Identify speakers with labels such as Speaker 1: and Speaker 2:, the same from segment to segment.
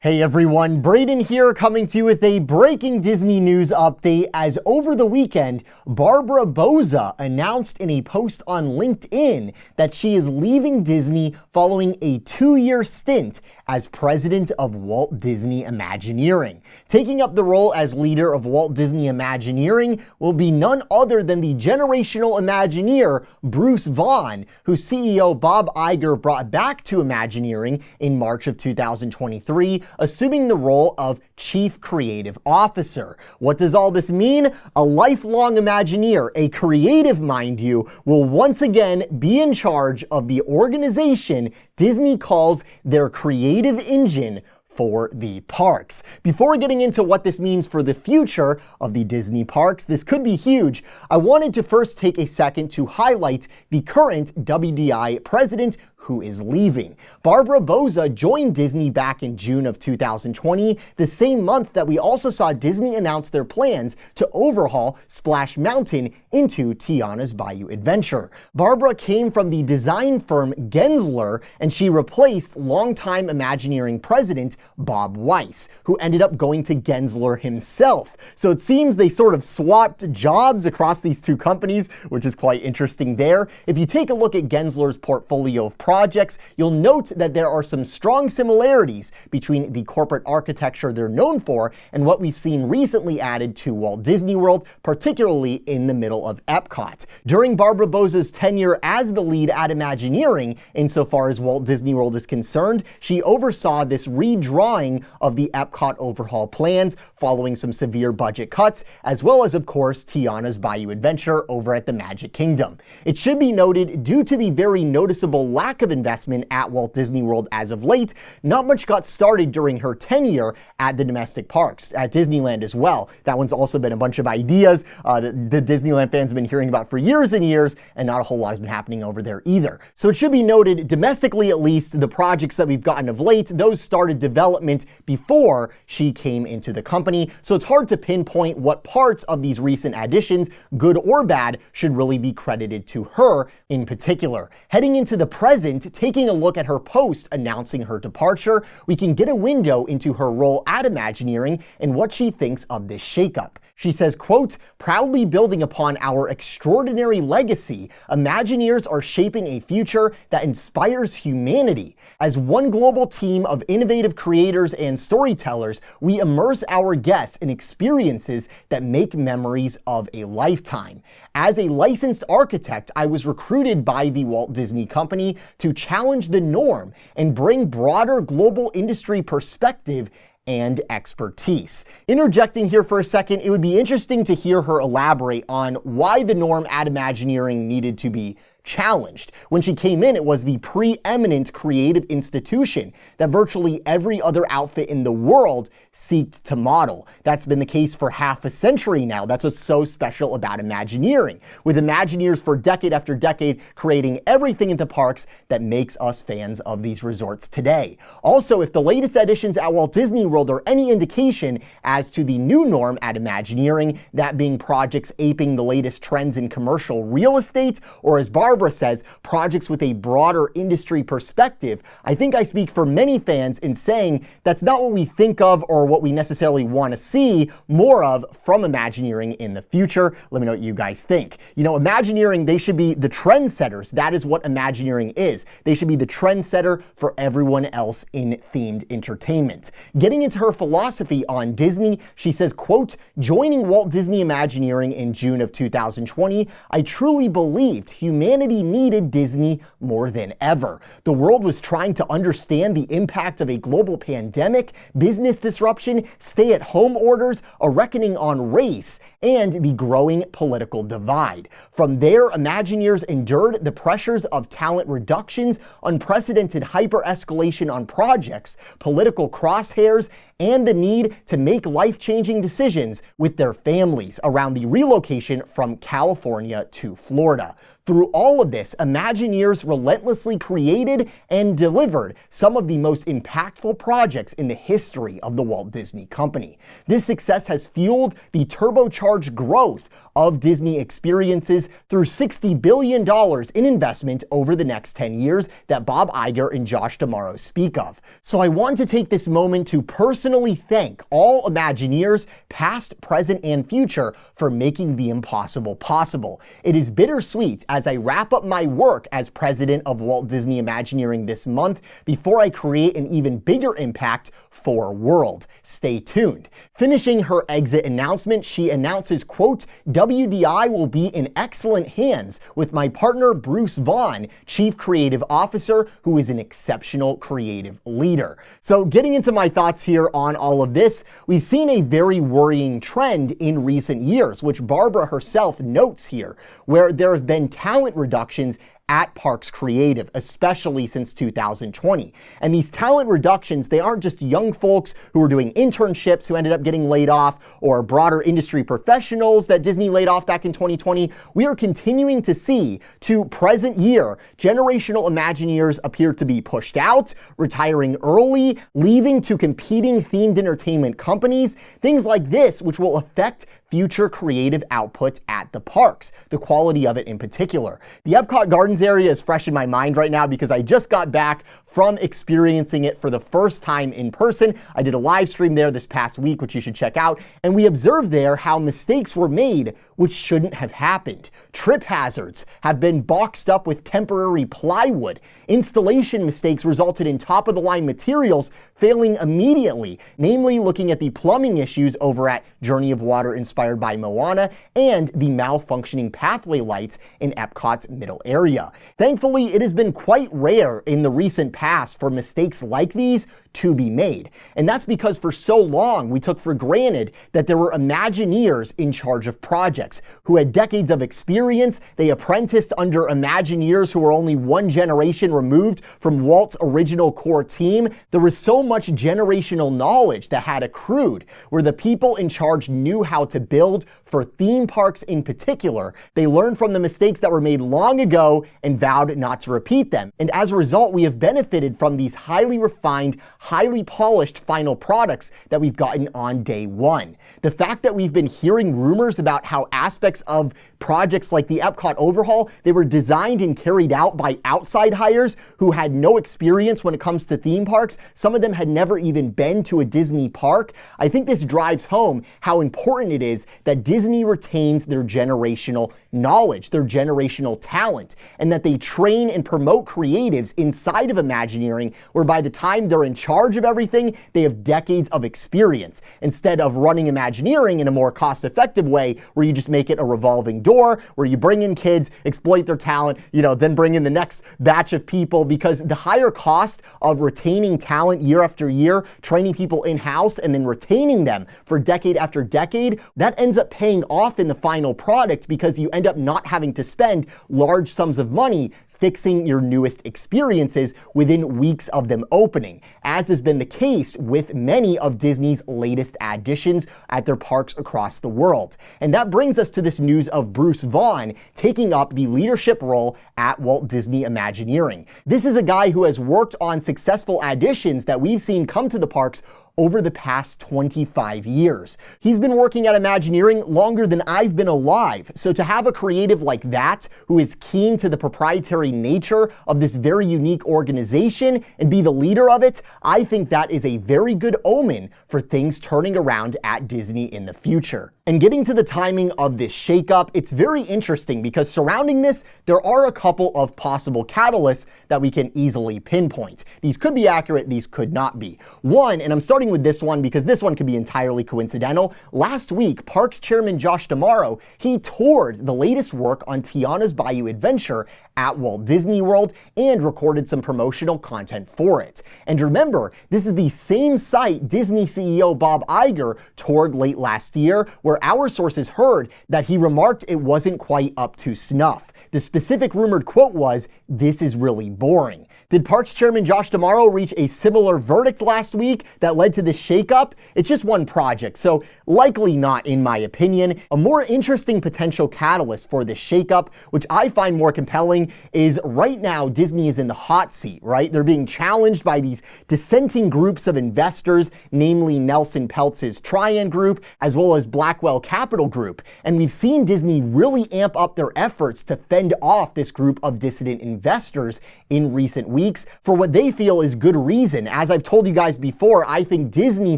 Speaker 1: Hey everyone, Brayden here coming to you with a breaking Disney news update as over the weekend, Barbara Boza announced in a post on LinkedIn that she is leaving Disney following a 2-year stint as president of Walt Disney Imagineering. Taking up the role as leader of Walt Disney Imagineering will be none other than the generational Imagineer, Bruce Vaughn, who CEO Bob Iger brought back to Imagineering in March of 2023, assuming the role of Chief Creative Officer. What does all this mean? A lifelong Imagineer, a creative mind you, will once again be in charge of the organization Disney calls their creative engine for the parks. Before getting into what this means for the future of the Disney parks, this could be huge, I wanted to first take a second to highlight the current WDI president who is leaving. Barbara Boza joined Disney back in June of 2020, the same month that we also saw Disney announce their plans to overhaul Splash Mountain into Tiana's Bayou Adventure. Barbara came from the design firm Gensler, and she replaced longtime Imagineering president Bob Weiss, who ended up going to Gensler himself. So it seems they sort of swapped jobs across these two companies, which is quite interesting there. If you take a look at Gensler's portfolio of projects, you'll note that there are some strong similarities between the corporate architecture they're known for and what we've seen recently added to Walt Disney World, particularly in the middle of Epcot. During Barbara Boza's tenure as the lead at Imagineering, insofar as Walt Disney World is concerned, she oversaw this redrawing of the Epcot overhaul plans following some severe budget cuts, as well as, of course, Tiana's Bayou Adventure over at the Magic Kingdom. It should be noted, due to the very noticeable lack of investment at Walt Disney World as of late, not much got started during her tenure at the domestic parks, at Disneyland as well. That one's also been a bunch of ideas the Disneyland fans have been hearing about for years and years, and not a whole lot has been happening over there either. So it should be noted, domestically at least, the projects that we've gotten of late, those started development before she came into the company, so it's hard to pinpoint what parts of these recent additions, good or bad, should really be credited to her in particular. Heading into the present, taking a look at her post announcing her departure, we can get a window into her role at Imagineering and what she thinks of this shakeup. She says, quote, "Proudly building upon our extraordinary legacy, Imagineers are shaping a future that inspires humanity. As one global team of innovative creators and storytellers, we immerse our guests in experiences that make memories of a lifetime. As a licensed architect, I was recruited by the Walt Disney Company to challenge the norm and bring broader global industry perspective and expertise." Interjecting here for a second, it would be interesting to hear her elaborate on why the norm at Imagineering needed to be challenged. When she came in, it was the preeminent creative institution that virtually every other outfit in the world seeked to model. That's been the case for half a century now. That's what's so special about Imagineering, with Imagineers for decade after decade creating everything in the parks that makes us fans of these resorts today. Also, if the latest additions at Walt Disney World are any indication as to the new norm at Imagineering, that being projects aping the latest trends in commercial real estate, or as Barbara says, projects with a broader industry perspective, I think I speak for many fans in saying that's not what we think of or what we necessarily want to see more of from Imagineering in the future. Let me know what you guys think. You know, Imagineering, they should be the trendsetters. That is what Imagineering is. They should be the trendsetter for everyone else in themed entertainment. Getting into her philosophy on Disney, she says, quote, "Joining Walt Disney Imagineering in June of 2020, I truly believed humanity needed Disney more than ever. The world was trying to understand the impact of a global pandemic, business disruption, stay-at-home orders, a reckoning on race, and the growing political divide. From there, Imagineers endured the pressures of talent reductions, unprecedented hyper-escalation on projects, political crosshairs, and the need to make life-changing decisions with their families around the relocation from California to Florida. Through all of this, Imagineers relentlessly created and delivered some of the most impactful projects in the history of the Walt Disney Company. This success has fueled the turbocharged growth of Disney experiences through $60 billion in investment over the next 10 years that Bob Iger and Josh D'Amaro speak of. So I want to take this moment to personally thank all Imagineers, past, present, and future, for making the impossible possible. It is bittersweet as I wrap up my work as president of Walt Disney Imagineering this month before I create an even bigger impact for World. Stay tuned. Finishing her exit announcement, she announces, quote, WDI will be in excellent hands with my partner Bruce Vaughn, Chief Creative Officer, who is an exceptional creative leader. So getting into my thoughts here on all of this, we've seen a very worrying trend in recent years, which Barbara herself notes here, where there have been talent reductions at Parks Creative, especially since 2020. And these talent reductions, they aren't just young folks who are doing internships who ended up getting laid off, or broader industry professionals that Disney laid off back in 2020. We are continuing to see, to present year, generational Imagineers appear to be pushed out, retiring early, leaving to competing themed entertainment companies, things like this, which will affect future creative output at the parks, the quality of it in particular. The Epcot Gardens area is fresh in my mind right now because I just got back from experiencing it for the first time in person. I did a live stream there this past week, which you should check out, and we observed there how mistakes were made which shouldn't have happened. Trip hazards have been boxed up with temporary plywood. Installation mistakes resulted in top-of-the-line materials failing immediately, namely looking at the plumbing issues over at Journey of Water inspired by Moana and the malfunctioning pathway lights in Epcot's middle area. Thankfully, it has been quite rare in the recent past for mistakes like these to be made. And that's because for so long we took for granted that there were Imagineers in charge of projects who had decades of experience. They apprenticed under Imagineers who were only one generation removed from Walt's original core team. There was so much generational knowledge that had accrued, where the people in charge knew how to build for theme parks in particular. They learned from the mistakes that were made long ago and vowed not to repeat them. And as a result, we have benefited from these highly refined, highly polished final products that we've gotten on day one. The fact that we've been hearing rumors about how aspects of projects like the Epcot overhaul, they were designed and carried out by outside hires who had no experience when it comes to theme parks. Some of them had never even been to a Disney park. I think this drives home how important it is that Disney retains their generational knowledge, their generational talent, and that they train and promote creatives inside of Imagineering, where by the time they're in charge of everything, they have decades of experience, instead of running Imagineering in a more cost-effective way where you just make it a revolving door, where you bring in kids, exploit their talent, then bring in the next batch of people, because the higher cost of retaining talent year after year, training people in-house, and then retaining them for decade after decade, that ends up paying off in the final product because you end up not having to spend large sums of money fixing your newest experiences within weeks of them opening, as has been the case with many of Disney's latest additions at their parks across the world. And that brings us to this news of Bruce Vaughn taking up the leadership role at Walt Disney Imagineering. This is a guy who has worked on successful additions that we've seen come to the parks over the past 25 years. He's been working at Imagineering longer than I've been alive, so to have a creative like that who is keen to the proprietary nature of this very unique organization and be the leader of it, I think that is a very good omen for things turning around at Disney in the future. And getting to the timing of this shakeup, it's very interesting because surrounding this, there are a couple of possible catalysts that we can easily pinpoint. These could be accurate, these could not be. One, and I'm starting with this one because this one could be entirely coincidental. Last week, Parks Chairman Josh D'Amaro, he toured the latest work on Tiana's Bayou Adventure at Walt Disney World and recorded some promotional content for it. And remember, this is the same site Disney CEO Bob Iger toured late last year, where our sources heard that he remarked it wasn't quite up to snuff. The specific rumored quote was, "This is really boring." Did Parks Chairman Josh D'Amaro reach a similar verdict last week that led to to this shakeup? It's just one project, so likely not in my opinion. A more interesting potential catalyst for this shakeup, which I find more compelling, is right now Disney is in the hot seat, right? They're being challenged by these dissenting groups of investors, namely Nelson Peltz's Trian Group, as well as Blackwell Capital Group. And we've seen Disney really amp up their efforts to fend off this group of dissident investors in recent weeks for what they feel is good reason. As I've told you guys before, I think Disney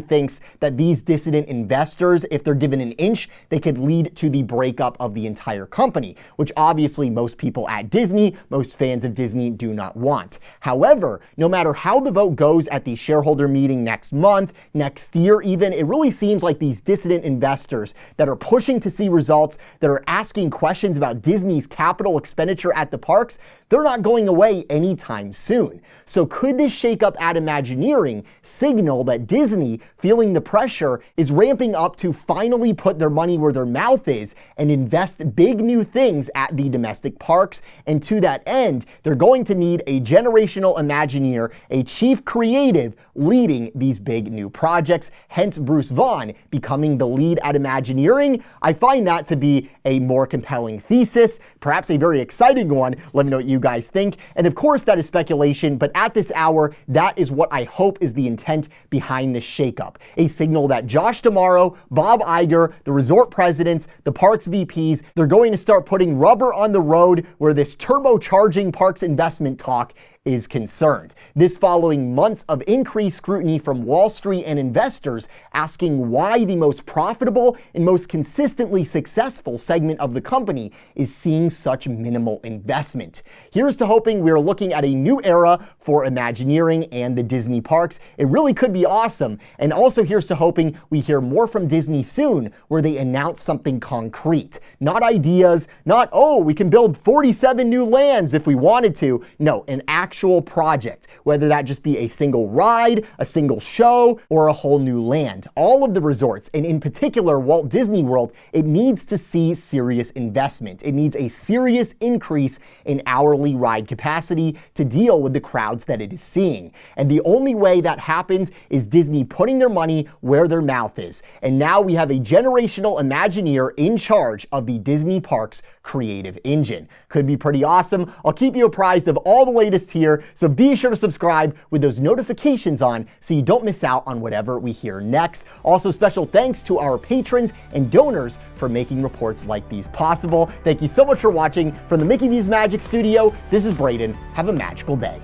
Speaker 1: thinks that these dissident investors, if they're given an inch, they could lead to the breakup of the entire company, which obviously most people at Disney, most fans of Disney do not want. However, no matter how the vote goes at the shareholder meeting next month, next year even, it really seems like these dissident investors that are pushing to see results, that are asking questions about Disney's capital expenditure at the parks, they're not going away anytime soon. So could this shakeup at Imagineering signal that Disney, feeling the pressure, is ramping up to finally put their money where their mouth is and invest big new things at the domestic parks? And to that end, they're going to need a generational Imagineer, a chief creative leading these big new projects, hence Bruce Vaughn becoming the lead at Imagineering. I find that to be a more compelling thesis, perhaps a very exciting one. Let me know what you guys think. And of course, that is speculation, but at this hour, that is what I hope is the intent behind this shakeup. A signal that Josh D'Amaro, Bob Iger, the resort presidents, the parks VPs, they're going to start putting rubber on the road where this turbocharging parks investment talk is concerned. This following months of increased scrutiny from Wall Street and investors asking why the most profitable and most consistently successful segment of the company is seeing such minimal investment. Here's to hoping we're looking at a new era for Imagineering and the Disney parks. It really could be awesome. And also here's to hoping we hear more from Disney soon, where they announce something concrete. Not ideas, not, oh, we can build 47 new lands if we wanted to. No, an actual project, whether that just be a single ride, a single show, or a whole new land. All of the resorts, and in particular Walt Disney World, it needs to see serious investment. It needs a serious increase in hourly ride capacity to deal with the crowds that it is seeing. And the only way that happens is Disney putting their money where their mouth is. And now we have a generational Imagineer in charge of the Disney Parks creative engine. Could be pretty awesome. I'll keep you apprised of all the latest here, so be sure to subscribe with those notifications on so you don't miss out on whatever we hear next. Also, special thanks to our patrons and donors for making reports like these possible. Thank you so much for watching. From the Mickey Views Magic Studio, this is Brayden. Have a magical day.